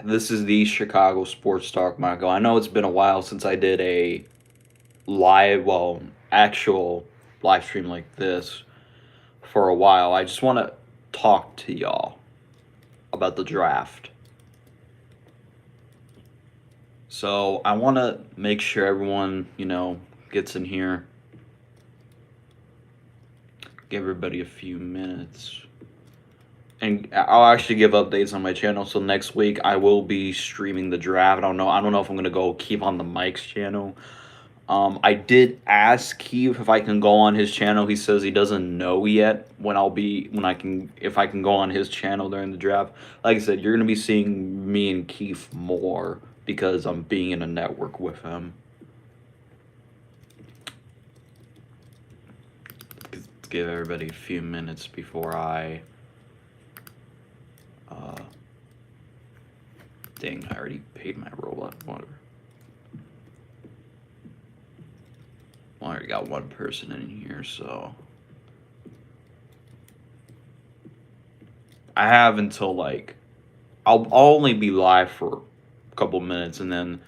This is the Chicago Sports Talk, Michael. I know it's been a while since I did a actual live stream like this for a while. I just want to talk to y'all about the draft. So I want to make sure everyone, gets in here. Give everybody a few minutes. And I'll actually give updates on my channel. So next week I will be streaming the draft. I don't know if I'm gonna go keep on the Mike's channel. I did ask Keith if I can go on his channel. He says he doesn't know yet if I can go on his channel during the draft. Like I said, you're gonna be seeing me and Keith more because I'm being in a network with him. Let's give everybody a few minutes before I. Dang, I already paid my robot. Whatever. Well, I already got one person in here, so I have until I'll only be live for a couple minutes, and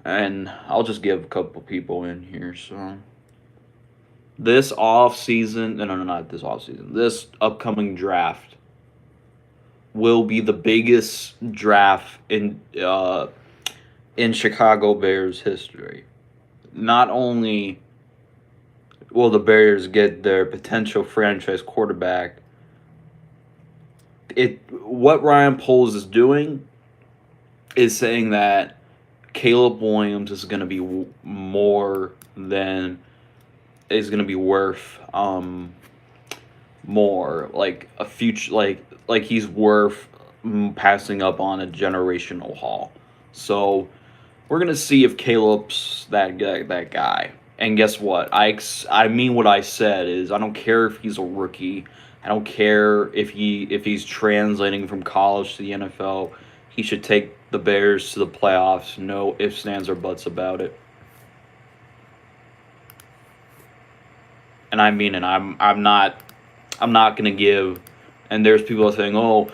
I'll just give a couple people in here. So this off season, no, not this off season. This upcoming draft will be the biggest draft in Chicago Bears history. Not only will the Bears get their potential franchise quarterback, what Ryan Poles is doing is saying that Caleb Williams is going to be worth more, like a future, like he's worth passing up on a generational haul. So we're gonna see if Caleb's that guy. And guess what? I mean what I said is I don't care if he's a rookie. I don't care if he's translating from college to the NFL. He should take the Bears to the playoffs. No ifs, ands, or buts about it. And I mean it. I'm not gonna give. And there's people saying, "Oh,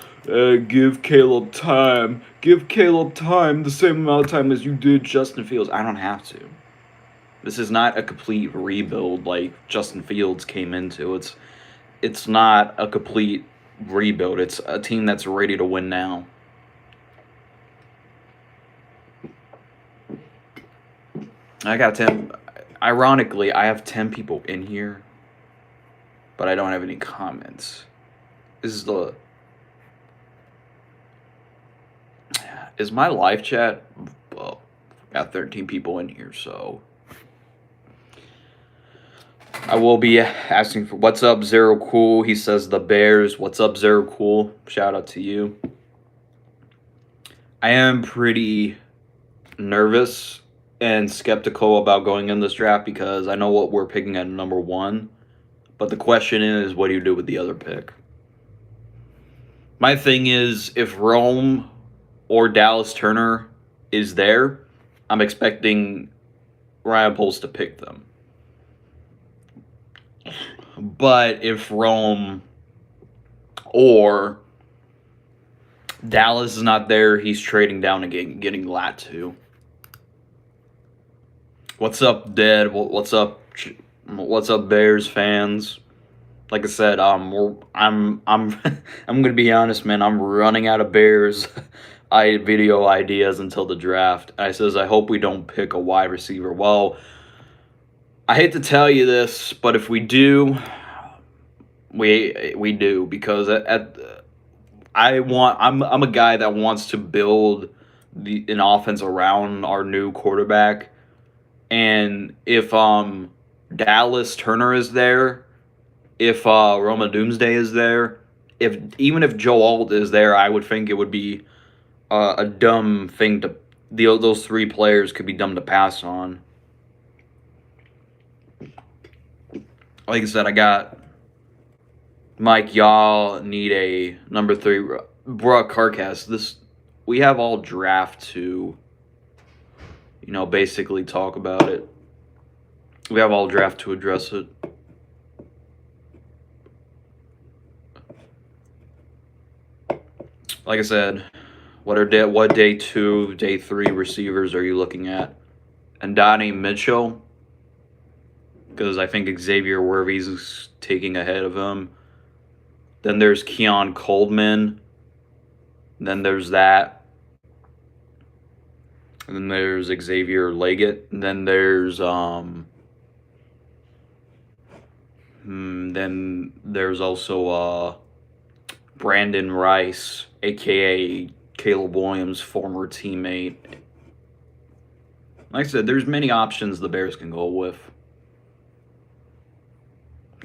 give Caleb time. Give Caleb time, the same amount of time as you did Justin Fields." I don't have to. This is not a complete rebuild like Justin Fields came into. It's not a complete rebuild. It's a team that's ready to win now. I got 10. Ironically, I have 10 people in here, but I don't have any comments. Is my live chat? Well, got 13 people in here, so I will be asking for what's up, Zero Cool. He says the Bears. What's up, Zero Cool? Shout out to you. I am pretty nervous and skeptical about going in this draft because I know what we're picking at number 1. But the question is, what do you do with the other pick? My thing is, if Rome or Dallas Turner is there, I'm expecting Ryan Poles to pick them. But if Rome or Dallas is not there, he's trading down again, getting Latu. What's up, Dead? What's up? What's up, Bears fans? Like I said, I'm gonna be honest, man. I'm running out of Bears video ideas until the draft. I says I hope we don't pick a wide receiver. Well, I hate to tell you this, but if we do, we do, because I'm a guy that wants to build an offense around our new quarterback, and if Dallas Turner is there, if Roma Doomsday is there, even if Joe Alt is there, I would think it would be a dumb thing to those 3 players could be dumb to pass on. Like I said, I got Mike. Y'all need a number 3. Brock Carcast. We have all draft to, basically talk about it. We have all draft to address it. Like I said, What day 2, day 3 receivers are you looking at? And Donnie Mitchell, because I think Xavier Worthy's taking ahead of him. Then there's Keon Coleman. Then there's that. And then there's Xavier Leggett. And then there's then there's also Brandon Rice, aka Caleb Williams' former teammate. Like I said, there's many options the Bears can go with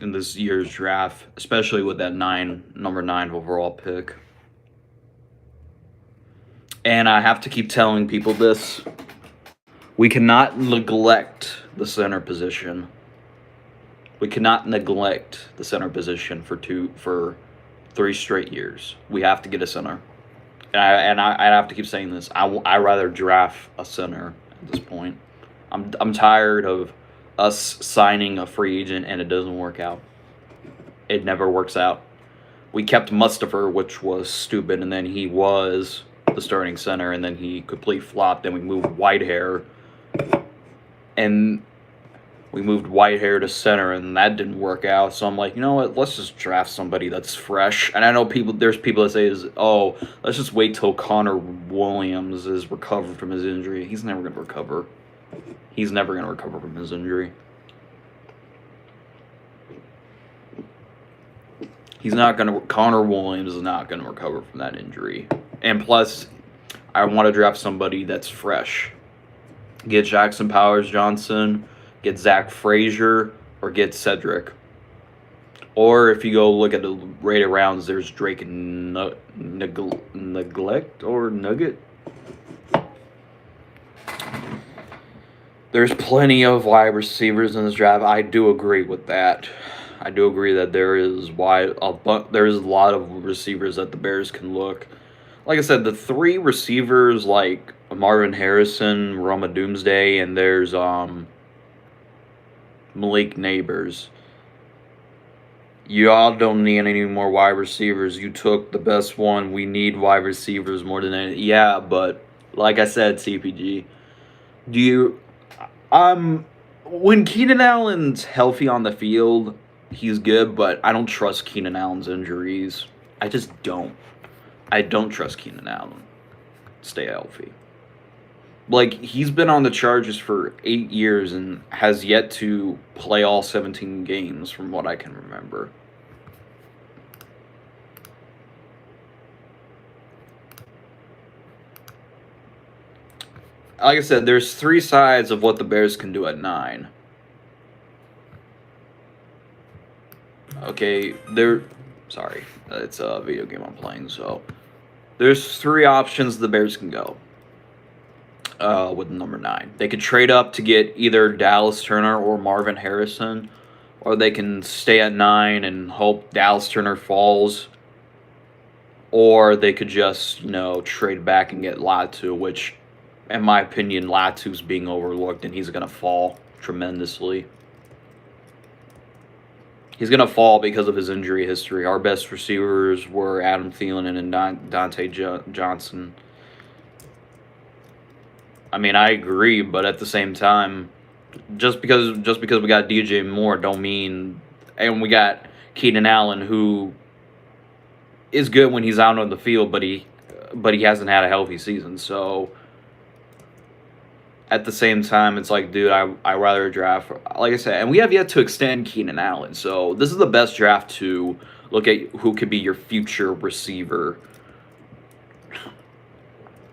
in this year's draft, especially with that number 9 overall pick. And I have to keep telling people this. We cannot neglect the center position. We cannot neglect the center position for 3 straight years. We have to get a center. And I have to keep saying this. I rather draft a center at this point. I'm tired of us signing a free agent and it doesn't work out. It never works out. We kept Mustafa, which was stupid, and then he was the starting center, and then he completely flopped. Then we moved Whitehair, and we moved Whitehair to center, and that didn't work out. So I'm like, you know what? Let's just draft somebody that's fresh. And I know there's people that say, let's just wait till Connor Williams is recovered from his injury. He's never going to recover. He's never going to recover from his injury. Connor Williams is not going to recover from that injury. And plus, I want to draft somebody that's fresh. Get Jackson Powers-Johnson, get Zach Frazier, or get Cedric. Or if you go look at the rated rounds, there's Drake Neglect or Nugget. There's plenty of wide receivers in this draft. I do agree with that. I do agree that there's a lot of receivers that the Bears can look. Like I said, the 3 receivers like Marvin Harrison, Roma Doomsday, and there's Malik Neighbors. You all don't need any more wide receivers. You took the best one. We need wide receivers more than any. Yeah, but like I said, CPG, when Keenan Allen's healthy on the field, he's good, but I don't trust Keenan Allen's injuries. I just don't. I don't trust Keenan Allen. Stay healthy. Like, he's been on the Chargers for 8 years and has yet to play all 17 games from what I can remember. Like I said, there's 3 sides of what the Bears can do at 9. Okay, sorry, it's a video game I'm playing, so there's 3 options the Bears can go with number 9. They could trade up to get either Dallas Turner or Marvin Harrison, or they can stay at 9 and hope Dallas Turner falls, or they could just, trade back and get Latu, which, in my opinion, Latu's being overlooked, and he's going to fall tremendously. He's going to fall because of his injury history. Our best receivers were Adam Thielen and Dante Johnson. I mean, I agree, but at the same time, just because we got DJ Moore don't mean... And we got Keenan Allen, who is good when he's out on the field, but he hasn't had a healthy season, so... At the same time, it's like, dude, I rather draft, like I said, and we have yet to extend Keenan Allen. So this is the best draft to look at who could be your future receiver.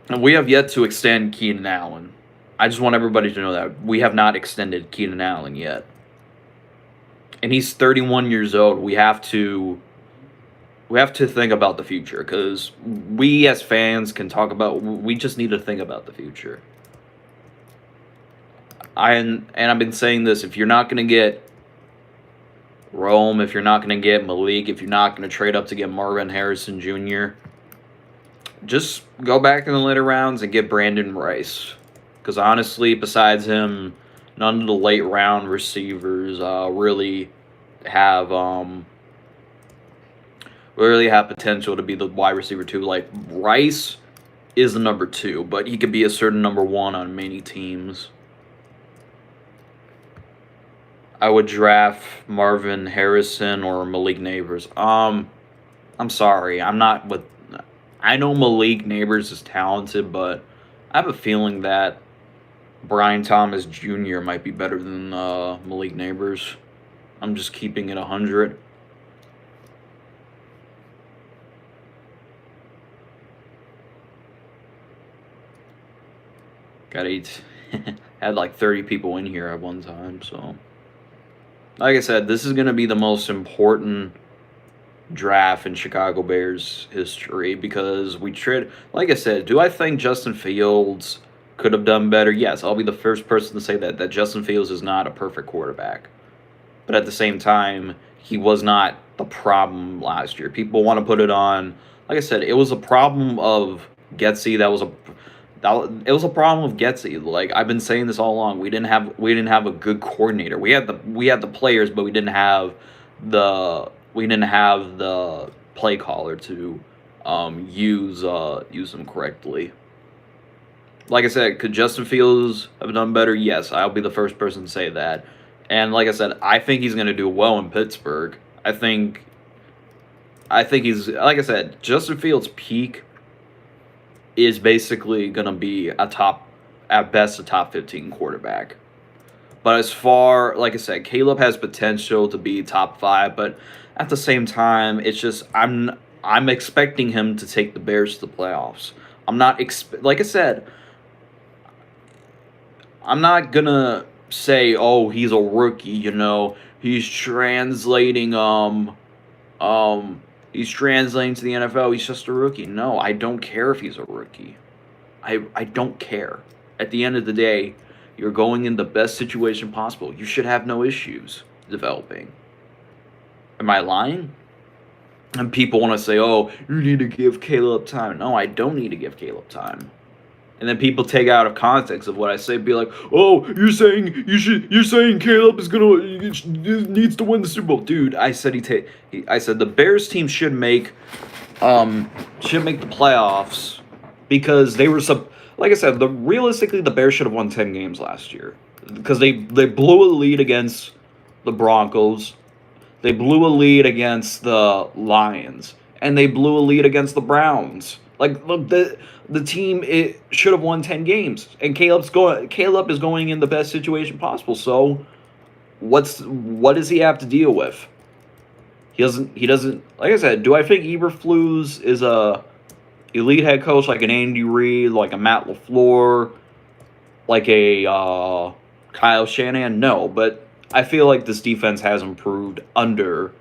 And we have yet to extend Keenan Allen. I just want everybody to know that we have not extended Keenan Allen yet. And he's 31 years old. We have to think about the future, because we as fans can talk about, we just need to think about the future. And I've been saying this, if you're not going to get Rome, if you're not going to get Malik, if you're not going to trade up to get Marvin Harrison Jr., just go back in the later rounds and get Brandon Rice. Because honestly, besides him, none of the late round receivers really have potential to be the wide receiver too. Like Rice is the number 2, but he could be a certain number 1 on many teams. I would draft Marvin Harrison or Malik Neighbors. I'm sorry. I'm not with. I know Malik Neighbors is talented, but I have a feeling that Brian Thomas Jr. might be better than Malik Neighbors. I'm just keeping it 100. Got 8. Had like 30 people in here at one time, so. Like I said, this is going to be the most important draft in Chicago Bears history because we trade. Like I said, do I think Justin Fields could have done better? Yes, I'll be the first person to say that Justin Fields is not a perfect quarterback. But at the same time, he was not the problem last year. People want to put it on. Like I said, it was a problem of Getsy. It was a problem of Getsy. Like I've been saying this all along. We didn't have a good coordinator. We had the players, but we didn't have the play caller to use them correctly. Like I said, could Justin Fields have done better? Yes, I'll be the first person to say that. And like I said, I think he's going to do well in Pittsburgh. I think he's, like I said, Justin Fields' peak is basically going to be at best, a top 15 quarterback. But as far, like I said, Caleb has potential to be top 5, but at the same time, it's just I'm expecting him to take the Bears to the playoffs. I'm not like I said, I'm not gonna say, oh, he's a rookie. He's translating he's translating to the NFL. He's just a rookie. No, I don't care if he's a rookie. I don't care. At the end of the day, you're going in the best situation possible. You should have no issues developing. Am I lying? And people want to say, oh, you need to give Caleb time. No, I don't need to give Caleb time. And then people take out of context of what I say, be like, oh, you're saying Caleb needs to win the Super Bowl. Dude, I said I said the Bears team should make the playoffs because they were like I said, realistically the Bears should have won 10 games last year. Because they blew a lead against the Broncos. They blew a lead against the Lions. And they blew a lead against the Browns. Like, look, the team should have won 10 games. And Caleb is going in the best situation possible. So, what does he have to deal with? He doesn't, like I said, do I think Eberflus is a elite head coach like an Andy Reid, like a Matt LaFleur, like a Kyle Shanahan? No, but I feel like this defense has improved under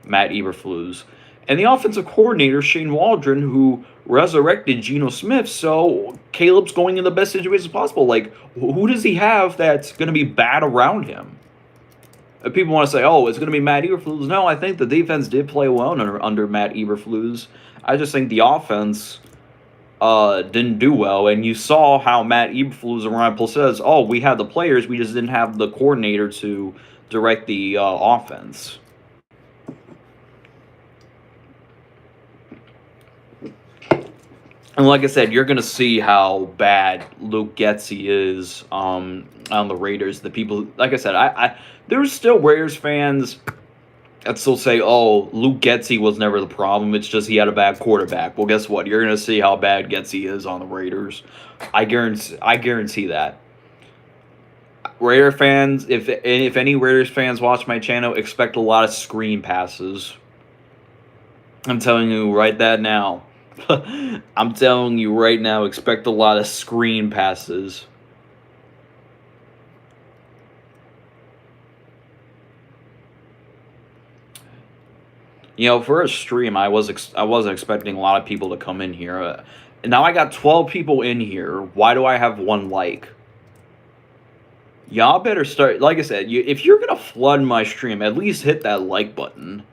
Matt Eberflus. And the offensive coordinator, Shane Waldron, who resurrected Geno Smith, so Caleb's going in the best situation possible. Like, who does he have that's going to be bad around him? If people want to say, oh, it's going to be Matt Eberflus. No, I think the defense did play well under Matt Eberflus. I just think the offense didn't do well. And you saw how Matt Eberflus and Ryan Poles says, oh, we had the players, we just didn't have the coordinator to direct the offense. And like I said, you're going to see how bad Luke Getsy is on the Raiders. The people, like I said, there's still Raiders fans that still say, oh, Luke Getsy was never the problem. It's just he had a bad quarterback. Well, guess what? You're going to see how bad Getsy is on the Raiders. I guarantee that. Raider fans, if any Raiders fans watch my channel, expect a lot of screen passes. I'm telling you right that now. I'm telling you right now, expect a lot of screen passes. For a stream, I wasn't expecting a lot of people to come in here. Now I got 12 people in here. Why do I have 1 like? Y'all better start. Like I said, if you're gonna flood my stream, at least hit that like button.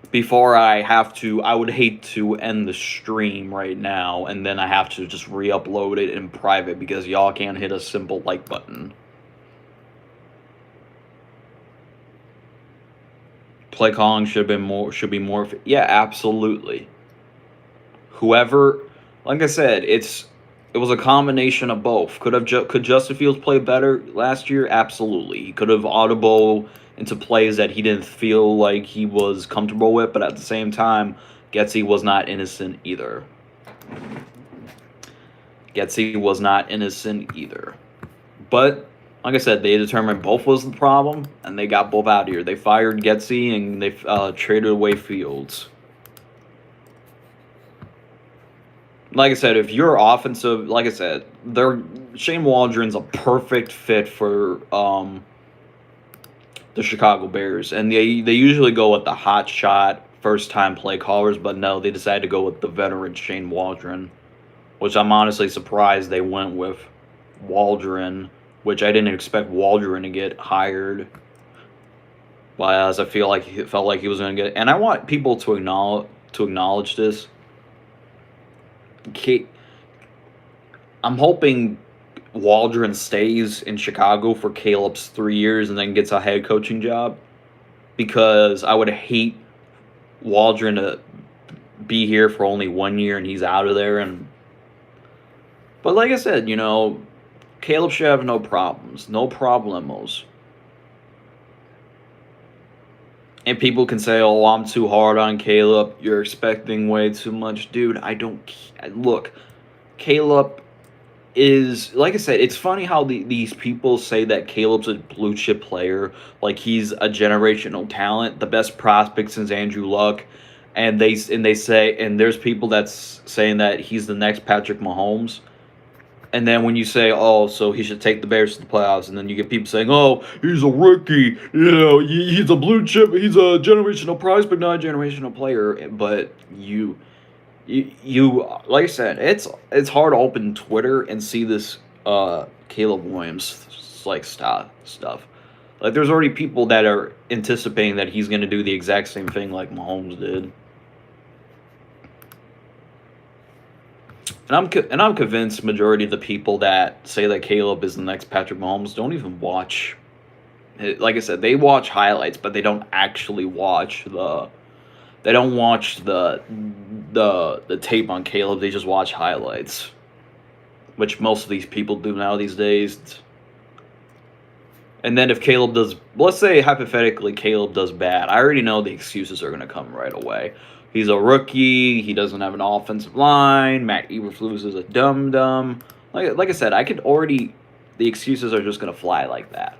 Before I would hate to end the stream right now, and then I have to just re-upload it in private because y'all can't hit a simple like button. Play calling should be more. Yeah, absolutely. whoever, like I said, it was a combination of both. Could Justin Fields play better last year? Absolutely. He could have audible into plays that he didn't feel like he was comfortable with, but at the same time, Getsy was not innocent either. Getsy was not innocent either. But like I said, they determined both was the problem, and they got both out of here. They fired Getsy and they traded away Fields. Like I said, if you're offensive, like I said, Shane Waldron's a perfect fit for the Chicago Bears, and they usually go with the hot shot first time play callers, but no, they decided to go with the veteran Shane Waldron, which I'm honestly surprised they went with Waldron, which I didn't expect Waldron to get hired. But as I felt like he was going to get, and I want people to acknowledge this. I'm hoping Waldron stays in Chicago for Caleb's 3 years and then gets a head coaching job, because I would hate Waldron to be here for only 1 year and he's out of there. But like I said, Caleb should have no problems, no problemos. And people can say, "Oh, I'm too hard on Caleb. You're expecting way too much." Dude, I don't... Look, Caleb is... Like I said, it's funny how these people say that Caleb's a blue-chip player. Like, he's a generational talent, the best prospect since Andrew Luck. And they say... And there's people that's saying that he's the next Patrick Mahomes. And then when you say, "Oh, so he should take the Bears to the playoffs," and then you get people saying, "Oh, he's a rookie, he's a blue chip, he's a generational prospect, not a generational player." But you like I said, it's hard to open Twitter and see this Caleb Williams like stuff. Like, there's already people that are anticipating that he's going to do the exact same thing like Mahomes did. And I'm convinced majority of the people that say that Caleb is the next Patrick Mahomes don't even watch. Like I said, they watch highlights, but they don't actually watch the tape on Caleb. They just watch highlights, which most of these people do now these days. And then if Caleb does, let's say hypothetically Caleb does bad, I already know the excuses are going to come right away. He's a rookie. He doesn't have an offensive line. Matt Eberflus is a dum-dum. Like I said, the excuses are just going to fly like that.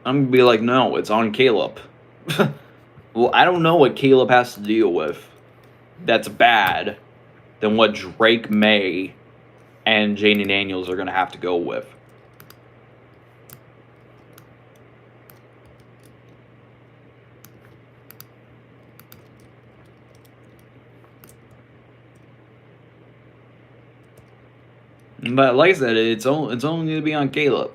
I'm going to be like, no, it's on Caleb. Well, I don't know what Caleb has to deal with that's bad than what Drake May and Jayden Daniels are going to have to go with. But like I said, it's only going to be on Caleb.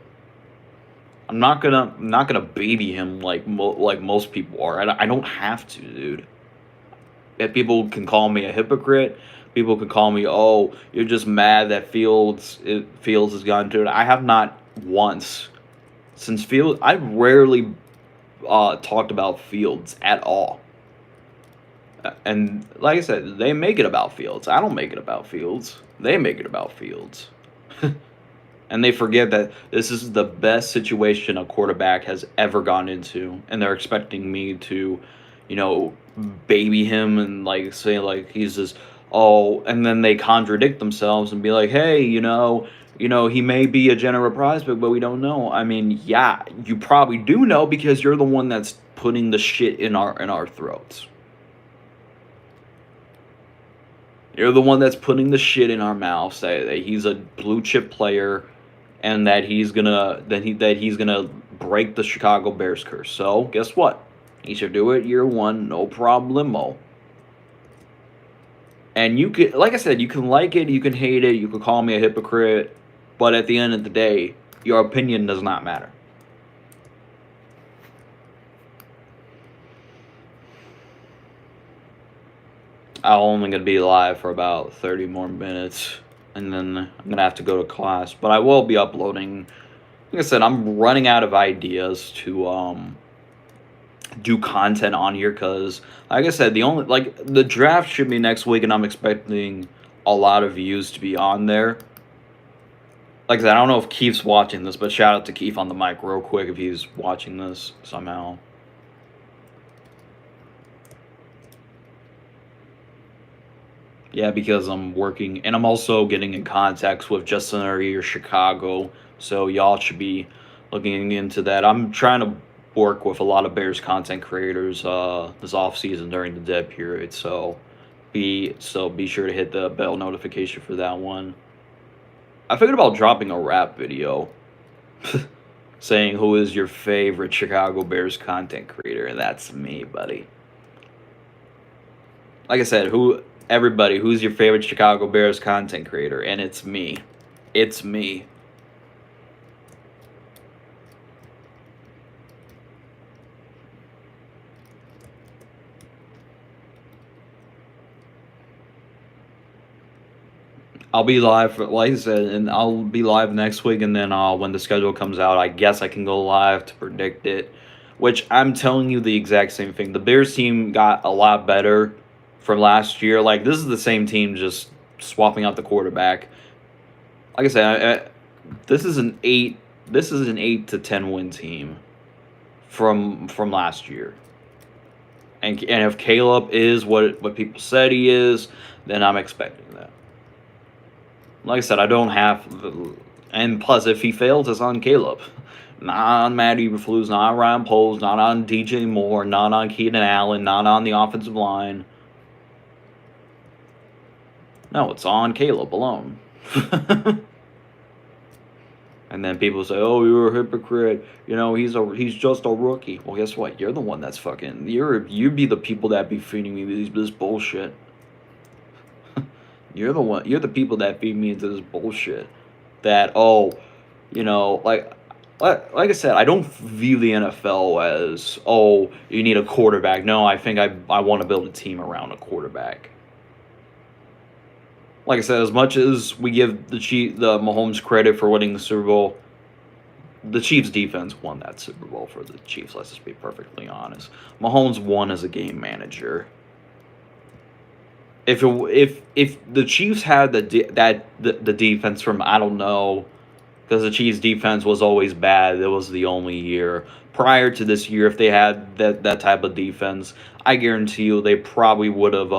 I'm not gonna baby him like most people are. I don't have to, dude. If people can call me a hypocrite. People can call me, "Oh, you're just mad that Fields has gone to it." I have not once since Fields. I rarely talked about Fields at all. And like I said, they make it about Fields. I don't make it about Fields. They make it about Fields. And they forget that this is the best situation a quarterback has ever gone into. And they're expecting me to, baby him and like say like he's this, and then they contradict themselves and be like, "Hey, he may be a general prospect, but we don't know." I mean, yeah, you probably do know because you're the one that's putting the shit in our throats. You're the one that's putting the shit in our mouths that he's a blue chip player and that he's gonna break the Chicago Bears curse. So guess what? He should do it year one, no problemo. And you can, like I said, you can like it, you can hate it, you can call me a hypocrite, but at the end of the day, your opinion does not matter. I'm only going to be live for about 30 more minutes, and then I'm going to have to go to class. But I will be uploading. Like I said, I'm running out of ideas to do content on here because, like I said, the draft should be next week, and I'm expecting a lot of views to be on there. Like I said, I don't know if Keith's watching this, but shout out to Keith on the mic real quick if he's watching this somehow. Yeah, because I'm working, and I'm also getting in contacts with Justin or Chicago, so y'all should be looking into that. I'm trying to work with a lot of Bears content creators this off season during the dead period, so be sure to hit the bell notification for that one. I figured about dropping a rap video saying who is your favorite Chicago Bears content creator, and that's me, buddy. Like I said, who's your favorite Chicago Bears content creator? And it's me. It's me. I'll be live, like I said, and I'll be live next week, and then when the schedule comes out, I guess I can go live to predict it. Which I'm telling you the exact same thing. The Bears team got a lot better from last year. Like, this is the same team, just swapping out the quarterback. Like I said, this is an 8 to 10 win team from last year. And if Caleb is what people said he is, then I'm expecting that. Like I said, I don't have and plus if he fails, it's on Caleb. Not on Matt Eberflus, not on Ryan Poles, not on DJ Moore, not on Keenan Allen, not on the offensive line. No, it's on Caleb alone. And then people say, "Oh, you're a hypocrite. You know, he's just a rookie." Well, guess what? You're the one that's fucking. You be the people that be feeding me this bullshit. You're the one. You're the people that feed me into this bullshit. That like I said, I don't view the NFL as you need a quarterback. No, I think I want to build a team around a quarterback. Like I said, as much as we give the Mahomes credit for winning the Super Bowl, the Chiefs defense won that Super Bowl for the Chiefs. Let's just be perfectly honest. Mahomes won as a game manager. If the Chiefs had the defense from, I don't know, because the Chiefs defense was always bad. It was the only year prior to this year. If they had that type of defense, I guarantee you they probably would have.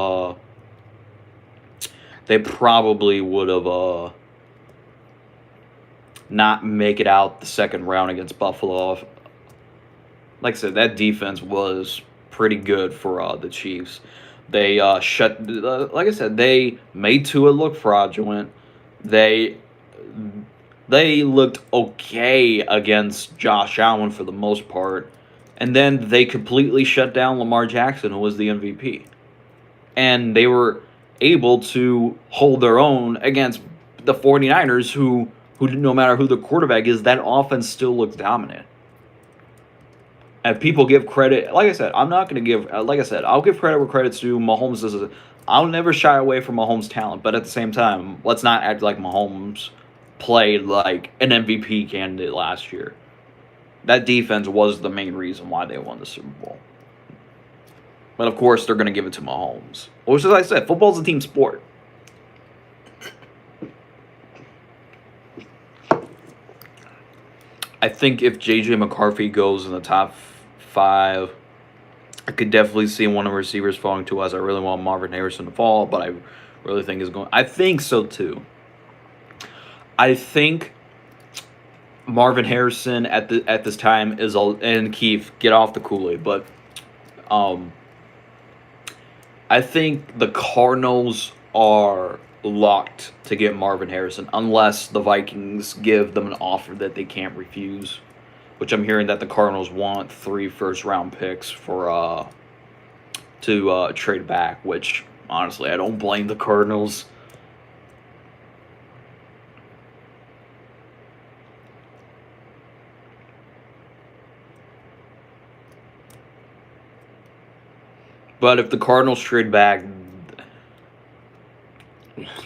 Not make it out the second round against Buffalo. Like I said, that defense was pretty good for the Chiefs. They like I said, they made Tua look fraudulent. They looked okay against Josh Allen for the most part. And then they completely shut down Lamar Jackson, who was the MVP. And they were able to hold their own against the 49ers, who no matter who the quarterback is, that offense still looks dominant. And people give credit, like I said, I'm not going to give, like I said, I'll give credit where credit's due. Mahomes I'll never shy away from Mahomes' talent, but at the same time, let's not act like Mahomes played like an MVP candidate last year. That defense was the main reason why they won the Super Bowl. But of course, they're going to give it to Mahomes. Which, as I said, football's a team sport. I think if J.J. McCarthy goes in the top 5, I could definitely see one of the receivers falling to us. I really want Marvin Harrison to fall, but I really think is going. I think so too. I think Marvin Harrison at this time is and Keith, get off the Kool-Aid, but I think the Cardinals are locked to get Marvin Harrison unless the Vikings give them an offer that they can't refuse, which I'm hearing that the Cardinals want 3 first-round picks for to trade back, which honestly I don't blame the Cardinals. But if the Cardinals trade back,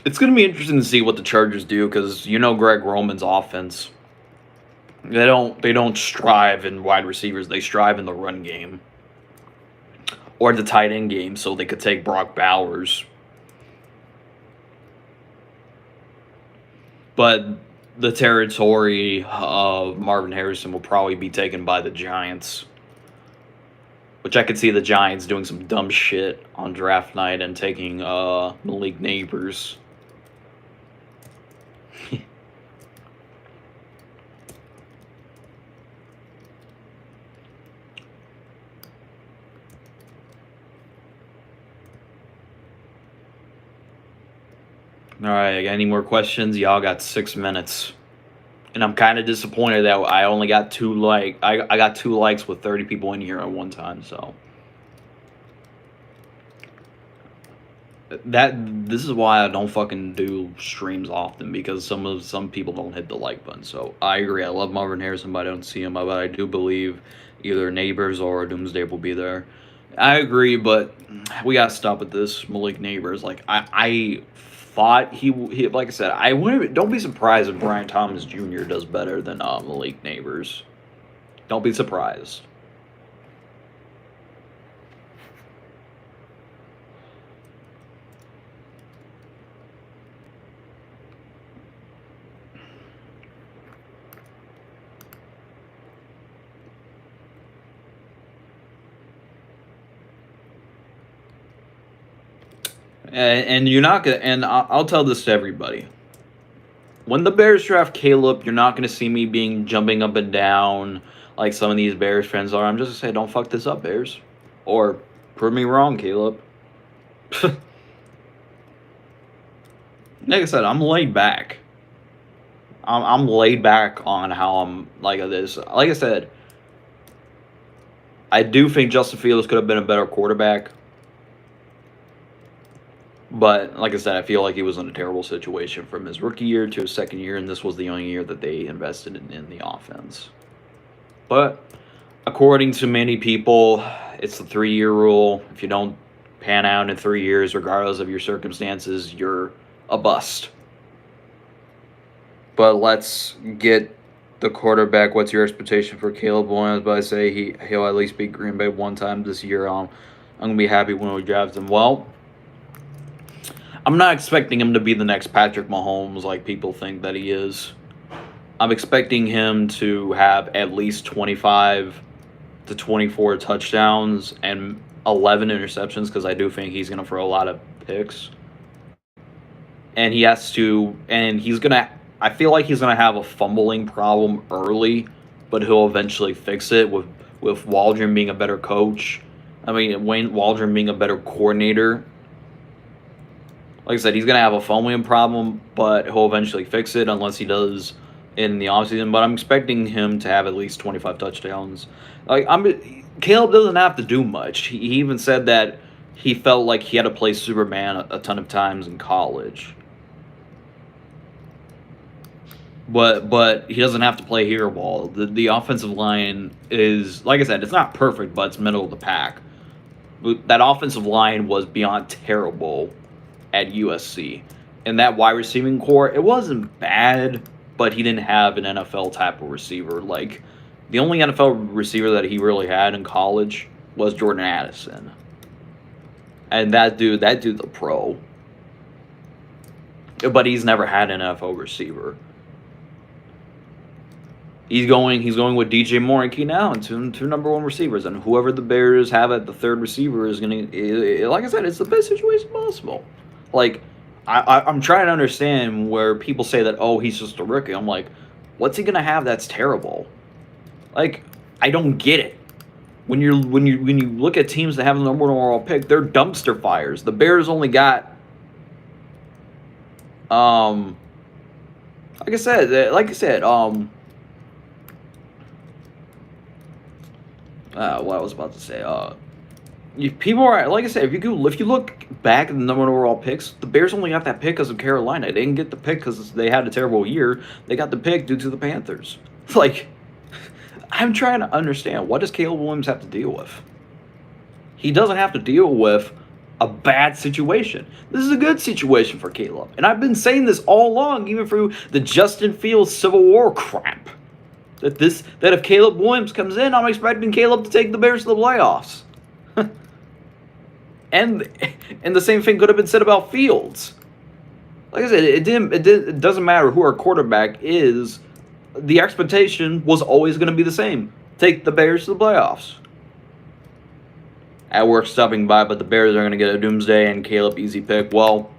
it's going to be interesting to see what the Chargers do, because Greg Roman's offense. They don't strive in wide receivers. They strive in the run game. or the tight end game so they could take Brock Bowers. But the territory of Marvin Harrison will probably be taken by the Giants. Which I could see the Giants doing some dumb shit on draft night and taking Malik Neighbors. Alright, any more questions? Y'all got 6 minutes. And I'm kind of disappointed that I only got 2 I got 2 likes with 30 people in here at one time, so. This is why I don't fucking do streams often, because some people don't hit the like button. So I agree. I love Marvin Harrison, but I don't see him. But I do believe either Neighbors or Doomsday will be there. I agree, but we gotta stop at this Malik Neighbors. Like I thought he like I said, I wouldn't. Don't be surprised if Brian Thomas Jr. does better than Malik Neighbors. Don't be surprised. And you're not gonna. And I'll tell this to everybody. When the Bears draft Caleb, you're not gonna see me jumping up and down like some of these Bears fans are. I'm just gonna say, don't fuck this up, Bears, or prove me wrong, Caleb. Like I said, I'm laid back. I'm laid back on how I'm like this. Like I said, I do think Justin Fields could have been a better quarterback. But, like I said, I feel like he was in a terrible situation from his rookie year to his second year, and this was the only year that they invested in the offense. But, according to many people, it's the 3-year rule. If you don't pan out in 3 years, regardless of your circumstances, you're a bust. But let's get the quarterback. What's your expectation for Caleb Williams? But I say he'll at least beat Green Bay one time this year. I'm going to be happy when we draft him. Well, I'm not expecting him to be the next Patrick Mahomes like people think that he is. I'm expecting him to have at least 25 to 24 touchdowns and 11 interceptions, because I do think he's going to throw a lot of picks. And I feel like he's going to have a fumbling problem early, but he'll eventually fix it with Waldron being a better coach. Wayne Waldron being a better coordinator. Like I said, he's going to have a fumbling problem, but he'll eventually fix it unless he does in the offseason. But I'm expecting him to have at least 25 touchdowns. Caleb doesn't have to do much. He even said that he felt like he had to play Superman a ton of times in college. But he doesn't have to play hero ball. The offensive line is, like I said, it's not perfect, but it's middle of the pack. That offensive line was beyond terrible at USC. And that wide receiving core, it wasn't bad, but he didn't have an NFL type of receiver. Like, the only NFL receiver that he really had in college was Jordan Addison. And that dude's a pro. But he's never had an NFL receiver. He's going with DJ Moore and Keenan Allen, two number 1 receivers, and whoever the Bears have at the 3rd receiver is going to, like I said, it's the best situation possible. Like, I'm trying to understand where people say that, oh, he's just a rookie. I'm like, what's he going to have that's terrible? Like, I don't get it. When you look at teams that have the number 1 overall pick, they're dumpster fires. The Bears only got, like I said, what I was about to say. People are, like I said, if you look back at the number 1 overall picks, the Bears only got that pick because of Carolina. They didn't get the pick because they had a terrible year. They got the pick due to the Panthers. Like, I'm trying to understand, what does Caleb Williams have to deal with? He doesn't have to deal with a bad situation. This is a good situation for Caleb. And I've been saying this all along, even through the Justin Fields Civil War crap. That if Caleb Williams comes in, I'm expecting Caleb to take the Bears to the playoffs. And the same thing could have been said about Fields. Like I said, it doesn't matter who our quarterback is. The expectation was always going to be the same: take the Bears to the playoffs. At work stopping by, but the Bears are going to get a doomsday and Caleb easy pick. Well,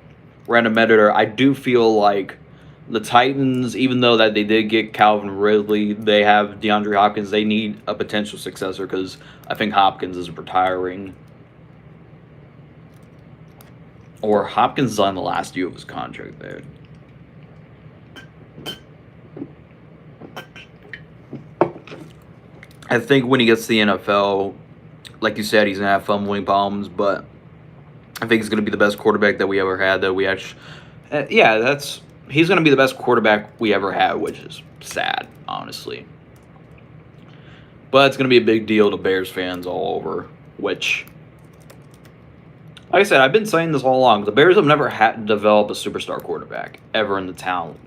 random editor, I do feel like the Titans, even though that they did get Calvin Ridley, they have DeAndre Hopkins. They need a potential successor because I think Hopkins is retiring. Or Hopkins is on the last year of his contract there. I think when he gets to the NFL, like you said, he's going to have fumbling problems, but I think he's going to be the best quarterback that we ever had. That we actually, he's going to be the best quarterback we ever had, which is sad, honestly. But it's going to be a big deal to Bears fans all over, which, like I said, I've been saying this all along. The Bears have never had to develop a superstar quarterback ever in the town.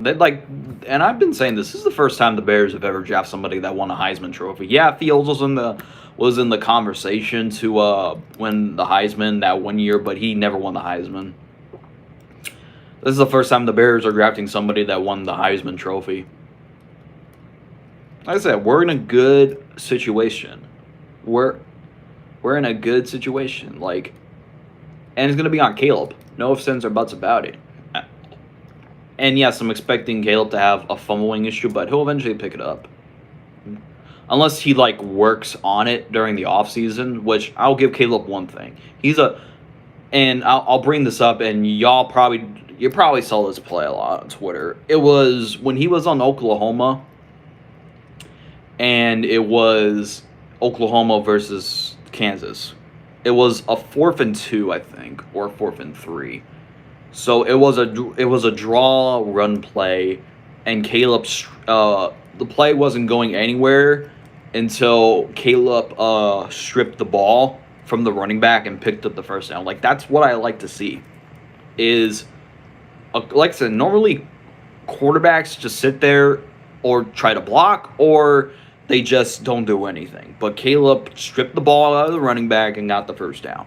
And I've been saying this is the first time the Bears have ever drafted somebody that won a Heisman Trophy. Yeah, Fields was in the conversation to win the Heisman that 1 year, but he never won the Heisman. This is the first time the Bears are drafting somebody that won the Heisman Trophy. Like I said, we're in a good situation. We're in a good situation. And it's going to be on Caleb. No ifs, ands, or buts about it. And yes, I'm expecting Caleb to have a fumbling issue, but he'll eventually pick it up. Unless he, works on it during the offseason, which I'll give Caleb one thing. And I'll bring this up, and you probably saw this play a lot on Twitter. It was when he was on Oklahoma, and it was Oklahoma versus Kansas. It was a 4th and 2, I think, or 4th and 3. So it was a draw run play, and the play wasn't going anywhere until Caleb stripped the ball from the running back and picked up the first down. That's what I like to see. Like I said, normally quarterbacks just sit there or try to block, or they just don't do anything. But Caleb stripped the ball out of the running back and got the first down.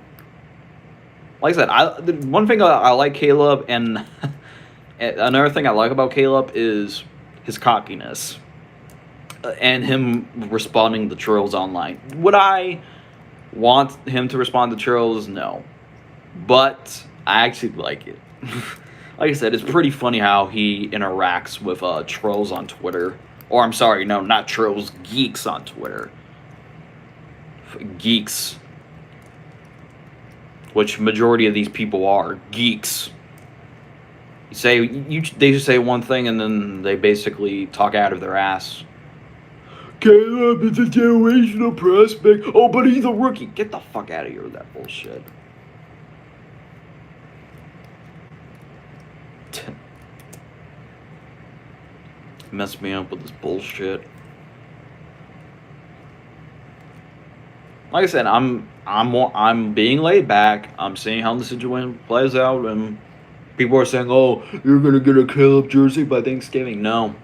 Like I said, one thing I like Caleb, and another thing I like about Caleb is his cockiness and him responding to trolls online. Would I want him to respond to trolls? No. But I actually like it. Like I said, it's pretty funny how he interacts with trolls on Twitter. Or I'm sorry, no, not trolls, geeks on Twitter. Geeks. Which majority of these people are geeks. They just say one thing and then they basically talk out of their ass. Caleb is a generational prospect. Oh, but he's a rookie. Get the fuck out of here with that bullshit. Mess me up with this bullshit. Like I said, I'm being laid back. I'm seeing how the situation plays out, and people are saying, "Oh, you're gonna get a Caleb jersey by Thanksgiving." No,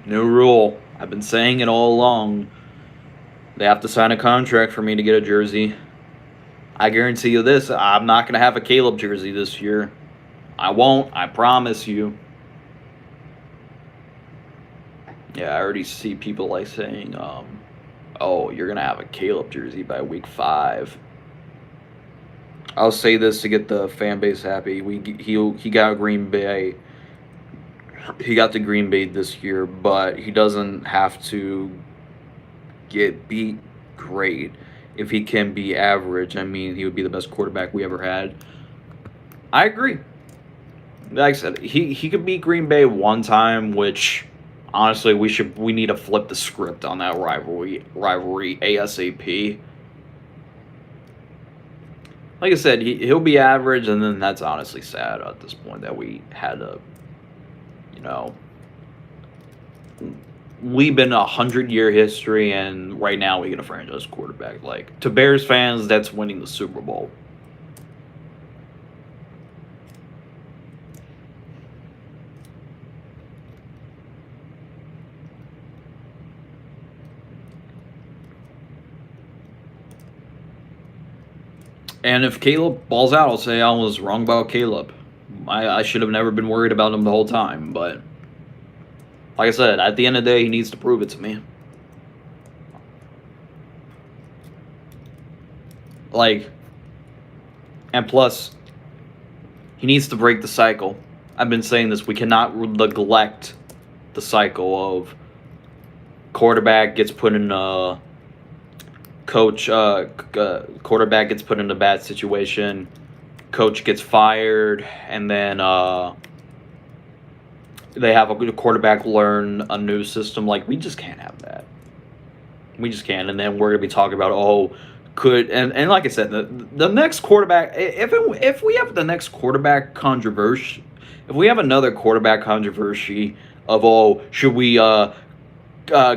new rule. I've been saying it all along. They have to sign a contract for me to get a jersey. I guarantee you this: I'm not gonna have a Caleb jersey this year. I won't. I promise you. Yeah, I already see people saying, "Oh, you're gonna have a Caleb jersey by week 5." I'll say this to get the fan base happy. He got Green Bay. He got the Green Bay this year, but he doesn't have to get beat great. If he can be average, I mean, he would be the best quarterback we ever had. I agree. Like I said, he could beat Green Bay one time, which honestly we need to flip the script on that rivalry ASAP. Like I said, he'll be average, and then that's honestly sad at this point that we had to, we've been 100-year history, and right now we get a franchise quarterback. To Bears fans, that's winning the Super Bowl. And if Caleb balls out, I'll say I was wrong about Caleb. I should have never been worried about him the whole time. But like I said, at the end of the day, he needs to prove it to me. Like, and plus, he needs to break the cycle. I've been saying this. We cannot neglect the cycle of quarterback gets put in quarterback gets put in a bad situation, coach gets fired, and then they have a quarterback learn a new system. Like, we just can't have that. We just can't. And then we're gonna be talking about and like I said, the next quarterback, if we have the next quarterback controversy, if we have another quarterback controversy of should we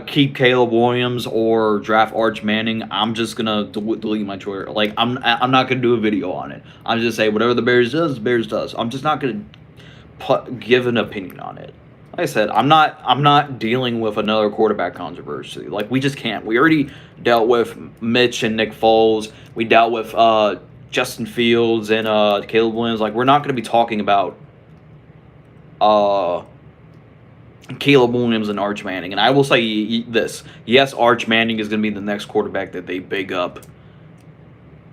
keep Caleb Williams or draft Arch Manning, I'm just gonna delete my Twitter. Like, I'm not gonna do a video on it. I'm just say whatever the Bears does, the Bears does. I'm just not gonna give an opinion on it. Like I said, I'm not dealing with another quarterback controversy. Like, we just can't. We already dealt with Mitch and Nick Foles. We dealt with Justin Fields and Caleb Williams. Like, we're not going to be talking about Caleb Williams and Arch Manning. And I will say this: yes, Arch Manning is going to be the next quarterback that they big up.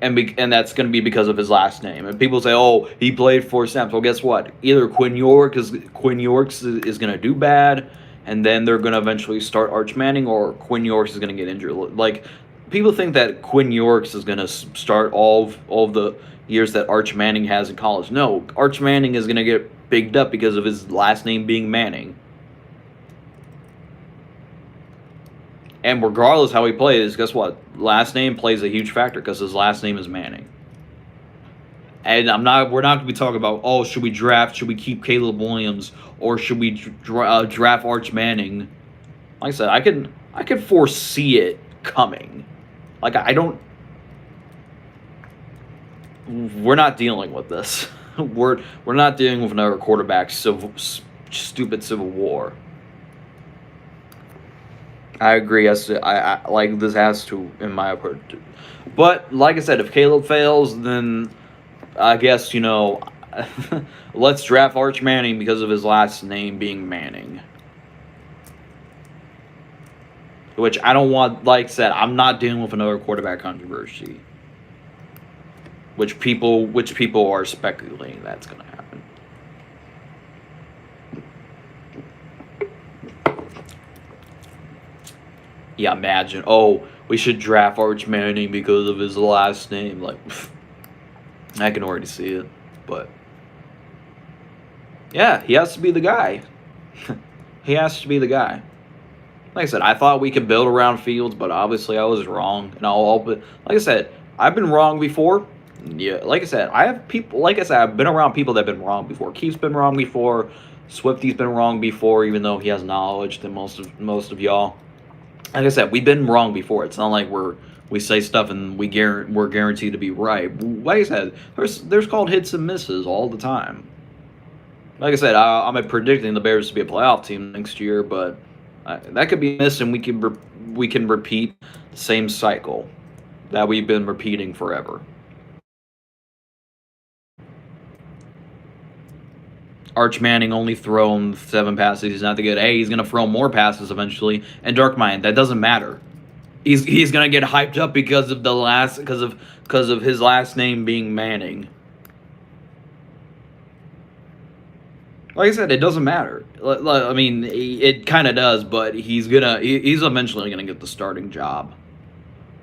And that's going to be because of his last name. And people say, oh, he played 4 snaps. Well, guess what? Either Quinn Yorks is going to do bad, and then they're going to eventually start Arch Manning, or Quinn Yorks is going to get injured. Like, people think that Quinn Yorks is going to start all of the years that Arch Manning has in college. No, Arch Manning is going to get bigged up because of his last name being Manning. And regardless how he plays, guess what? Last name plays a huge factor because his last name is Manning. And we're not going to be talking about, should we keep Caleb Williams, or should we draft Arch Manning? Like I said, I can foresee it coming. Like, we're not dealing with this. we're not dealing with another quarterback stupid civil war. I agree. I like this has to, in my opinion. But like I said, if Caleb fails, then I guess, let's draft Arch Manning because of his last name being Manning. Which I don't want. Like I said, I'm not dealing with another quarterback controversy. Which people are speculating that's going to happen. Yeah, imagine, we should draft Arch Manning because of his last name. Like, I can already see it. But, yeah, he has to be the guy. He has to be the guy. Like I said, I thought we could build around Fields, but obviously I was wrong. And like I said, I've been wrong before. Yeah, like I said, I've been around people that have been wrong before. Keith's been wrong before. Swifty's been wrong before, even though he has knowledge than most of y'all. Like I said, we've been wrong before. It's not like we say stuff and we're guaranteed to be right. Like I said, there's called hits and misses all the time. Like I said, I'm predicting the Bears to be a playoff team next year, but that could be missed, and we can repeat the same cycle that we've been repeating forever. Arch Manning only thrown 7 passes. He's not that good. Hey, he's going to throw more passes eventually. And Dark Mind, that doesn't matter. He's going to get hyped up because of his last name being Manning. Like I said, it doesn't matter. I mean, it kind of does, but he's eventually going to get the starting job.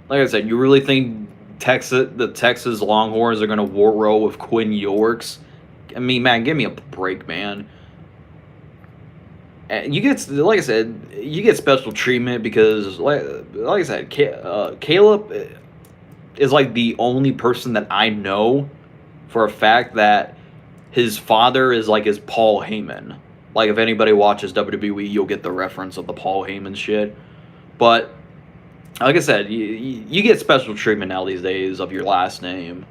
Like I said, you really think the Texas Longhorns are going to war roll with Quinn Yorks? I mean, man, give me a break, man. And you get special treatment because, like I said, Caleb is like the only person that I know for a fact that his father is like his Paul Heyman. Like, if anybody watches WWE, you'll get the reference of the Paul Heyman shit. But like I said, you get special treatment now these days of your last name.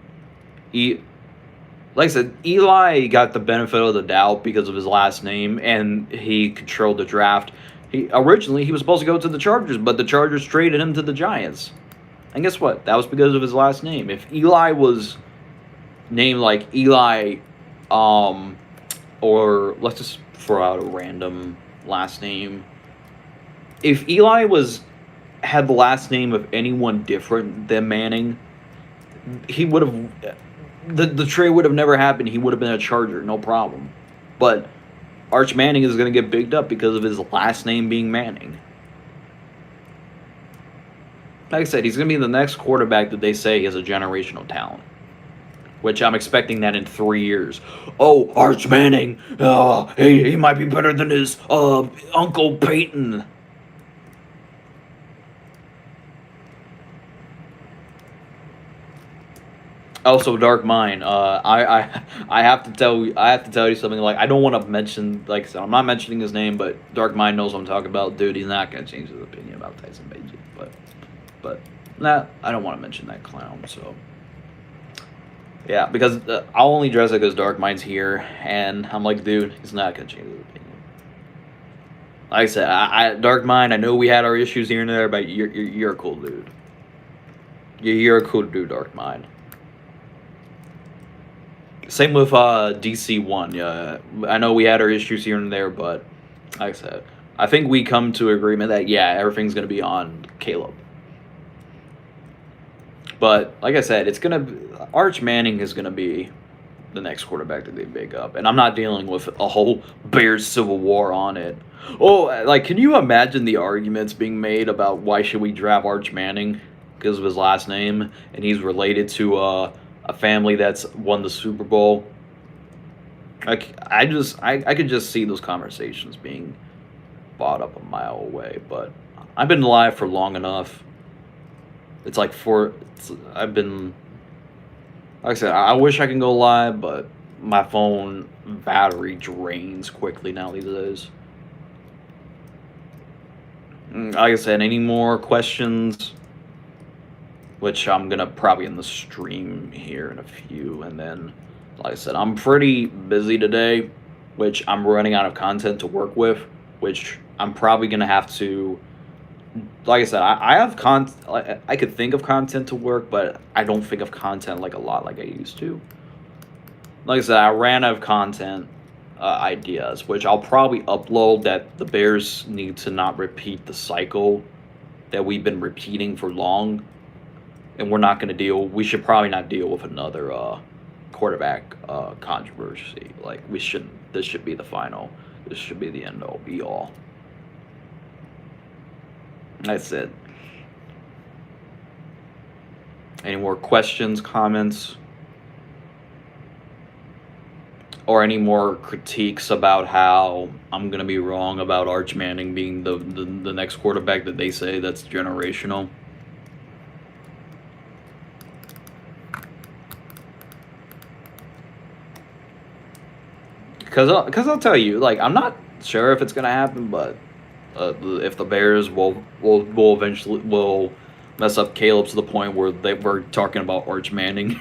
Like I said, Eli got the benefit of the doubt because of his last name, and he controlled the draft. Originally, he was supposed to go to the Chargers, but the Chargers traded him to the Giants. And guess what? That was because of his last name. If Eli was name like Eli, um, or let's just throw out a random last name. If Eli had the last name of anyone different than Manning, he would have the trade would have never happened. He would have been a Charger, no problem. But Arch Manning is going to get bigged up because of his last name being Manning. Like I said, he's going to be the next quarterback that they say is a generational talent, which I'm expecting that in 3 years. Oh, Arch Manning, he might be better than his Uncle Peyton. Also, Dark Mind. I have to tell you something. Like, I don't want to mention, like I said, I'm not mentioning his name, but Dark Mind knows what I'm talking about. Dude, he's not gonna change his opinion about Tyson Bagent. But nah, I don't want to mention that clown. So yeah, because I'll only dress it because Dark Mind's here, and I'm like, dude, he's not gonna change his opinion. Like I said, Dark Mind. I know we had our issues here and there, but you're a cool dude. You're a cool dude, Dark Mind. Same with DC1. Yeah, I know we had our issues here and there, but like I said, I think we come to agreement that yeah, everything's gonna be on Caleb. But like I said, Arch Manning is gonna be the next quarterback that they big up, and I'm not dealing with a whole Bears civil war on it. Oh, like, can you imagine the arguments being made about why should we draft Arch Manning because of his last name, and he's related to a family that's won the Super Bowl? Like, I could just see those conversations being bought up a mile away. But I've been alive for long enough. It's like I've been, like I said, I wish I can go live, but my phone battery drains quickly now these days. Like I said, any more questions? Which I'm gonna probably end the stream here in a few, and then, like I said, I'm pretty busy today, which I'm running out of content to work with, which I'm probably gonna have to. Like I said, I have I could think of content to work, but I don't think of content like a lot like I used to. Like I said, I ran out of content ideas, which I'll probably upload. That the Bears need to not repeat the cycle that we've been repeating for long, and we're not going to we should probably not deal with another quarterback controversy. Like, this should be the final. This should be the end all be all. That's it. Any more questions, comments, or any more critiques about how I'm going to be wrong about Arch Manning being the next quarterback that they say that's generational? Because I'll tell you, like, I'm not sure if it's going to happen, but if the Bears will eventually mess up Caleb to the point where they were talking about Arch Manning.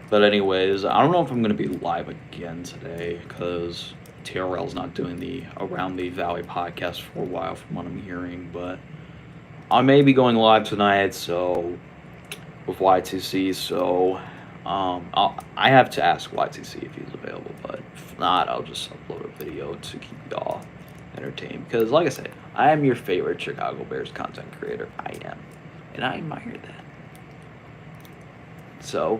But anyways, I don't know if I'm going to be live again today because TRL's not doing the Around the Valley podcast for a while from what I'm hearing. But I may be going live tonight, so with Y2C. So I have to ask Y2C if he's available. But if not, I'll just upload a video to keep y'all entertained. Because like I said, I am your favorite Chicago Bears content creator. I am. And I admire that. So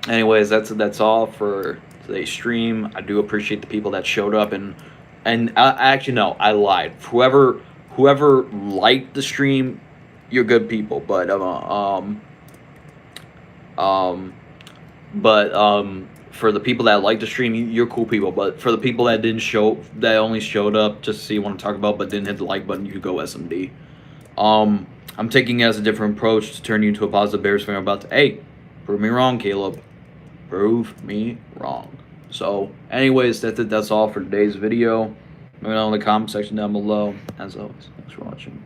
anyways, that's all for today's stream. I do appreciate the people that showed up, and actually no, I lied. Whoever liked the stream, you're good people. But for the people that liked the stream, you're cool people. But for the people that that only showed up just to see what I'm talking about, but didn't hit the like button, you could go SMD. I'm taking it as a different approach to turn you into a positive Bears fan. I'm about to, hey, prove me wrong, Caleb. Prove me wrong. So, anyways, that's all for today's video. Let me know in the comment section down below. As always, thanks for watching.